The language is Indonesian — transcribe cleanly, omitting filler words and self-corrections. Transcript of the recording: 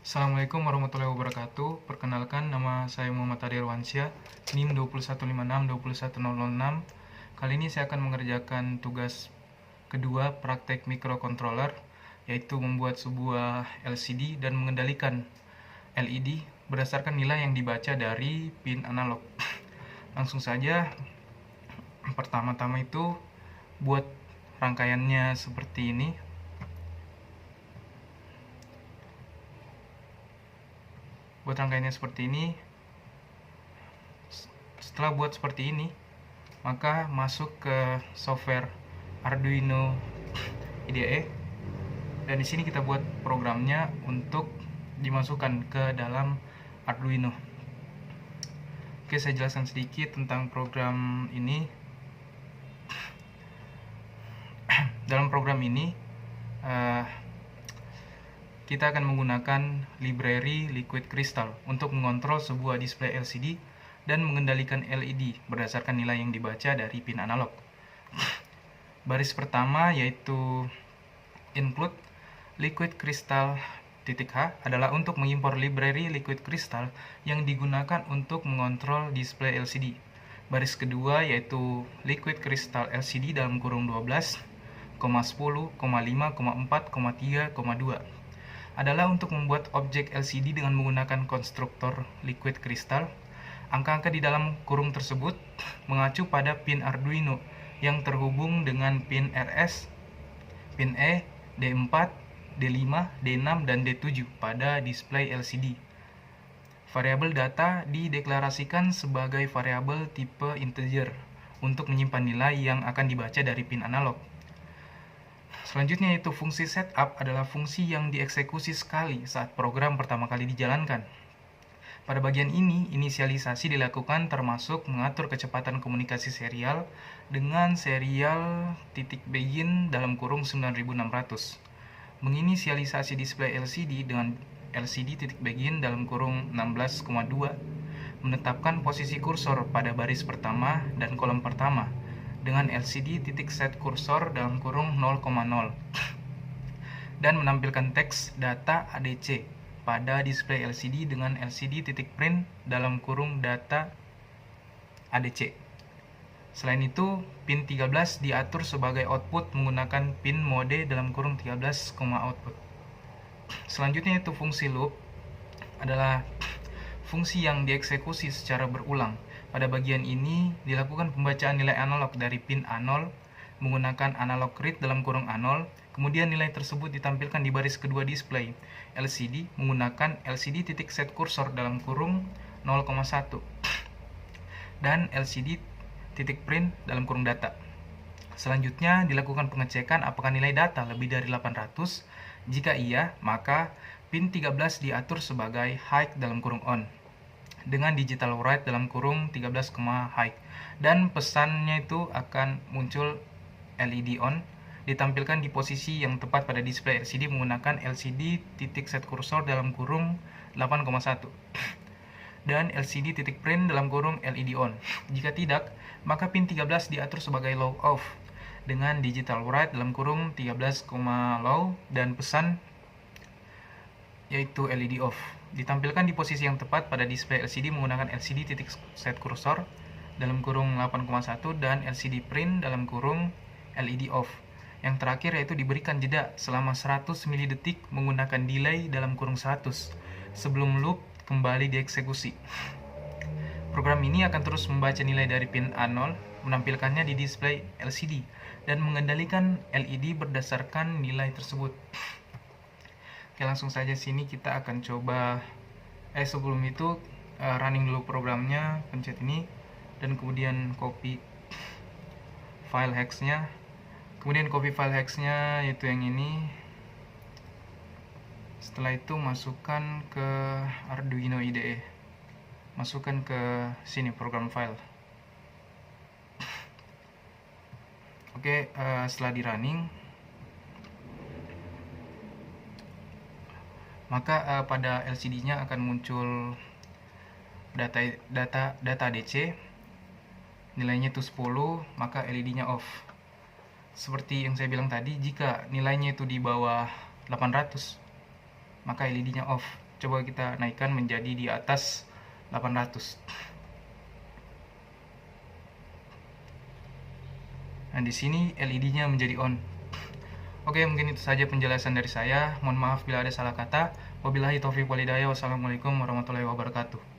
Assalamualaikum warahmatullahi wabarakatuh. Perkenalkan, nama saya Muhammad Adi Irwansyah, NIM 21156-21006. Kali ini saya akan mengerjakan tugas kedua praktek microcontroller, yaitu membuat sebuah LCD dan mengendalikan LED berdasarkan nilai yang dibaca dari pin analog. Langsung saja, pertama-tama itu buat rangkaiannya seperti ini. Setelah buat seperti ini, maka masuk ke software Arduino IDE, dan di sini kita buat programnya untuk dimasukkan ke dalam Arduino. Oke, saya jelaskan sedikit tentang program ini. Dalam program ini kita akan menggunakan library Liquid Crystal untuk mengontrol sebuah display LCD dan mengendalikan LED berdasarkan nilai yang dibaca dari pin analog. Baris pertama yaitu include Liquid Crystal .h adalah untuk mengimpor library Liquid Crystal yang digunakan untuk mengontrol display LCD. Baris kedua yaitu Liquid Crystal LCD dalam kurung 12, 10, 5, 4, 3, 2 adalah untuk membuat objek LCD dengan menggunakan konstruktor liquid crystal. Angka-angka di dalam kurung tersebut mengacu pada pin Arduino yang terhubung dengan pin RS, pin E, D4, D5, D6, dan D7 pada display LCD. Variabel data dideklarasikan sebagai variabel tipe integer untuk menyimpan nilai yang akan dibaca dari pin analog. Selanjutnya yaitu fungsi setup adalah fungsi yang dieksekusi sekali saat program pertama kali dijalankan. Pada bagian ini, inisialisasi dilakukan termasuk mengatur kecepatan komunikasi serial dengan serial titik begin dalam kurung 9600. Menginisialisasi display LCD dengan LCD titik begin dalam kurung 16,2. Menetapkan posisi kursor pada baris pertama dan kolom pertama dengan LCD titik set kursor dalam kurung 0,0 dan menampilkan teks data ADC pada display LCD dengan LCD titik print dalam kurung data ADC. Selain itu, pin 13 diatur sebagai output menggunakan pin mode dalam kurung 13, output. Selanjutnya itu fungsi loop adalah fungsi yang dieksekusi secara berulang. Pada bagian ini dilakukan pembacaan nilai analog dari pin A0 menggunakan analog read dalam kurung A0. Kemudian nilai tersebut ditampilkan di baris kedua display LCD menggunakan LCD titik set kursor dalam kurung 0,1 dan LCD titik print dalam kurung data. Selanjutnya dilakukan pengecekan apakah nilai data lebih dari 800. Jika iya, maka pin 13 diatur sebagai high dalam kurung on dengan digital write dalam kurung 13, high, dan pesannya itu akan muncul LED on ditampilkan di posisi yang tepat pada display LCD menggunakan LCD titik set kursor dalam kurung 8,1 dan LCD titik print dalam kurung LED on. Jika tidak, maka pin 13 diatur sebagai low off dengan digital write dalam kurung 13, low, dan pesan yaitu LED off ditampilkan di posisi yang tepat pada display LCD menggunakan LCD titik set kursor dalam kurung 8,1 dan LCD print dalam kurung LED off. Yang terakhir yaitu diberikan jeda selama 100 milidetik menggunakan delay dalam kurung 100 sebelum loop kembali dieksekusi. Program ini akan terus membaca nilai dari pin A0, menampilkannya di display LCD dan mengendalikan LED berdasarkan nilai tersebut. Oke, langsung saja sini kita akan coba sebelum itu running dulu programnya, pencet ini dan kemudian copy file hex-nya. Kemudian copy file hex-nya yaitu yang ini. Setelah itu masukkan ke Arduino IDE. Masukkan ke sini program file. Oke, setelah di running, maka pada LCD-nya akan muncul data DC, nilainya itu 10, maka LED-nya off. Seperti yang saya bilang tadi, jika nilainya itu di bawah 800, maka LED-nya off. Coba kita naikkan menjadi di atas 800. Nah, di sini LED-nya menjadi on. Oke, mungkin itu saja penjelasan dari saya. Mohon maaf bila ada salah kata. Wabillahi taufiq walhidayah. Wassalamualaikum warahmatullahi wabarakatuh.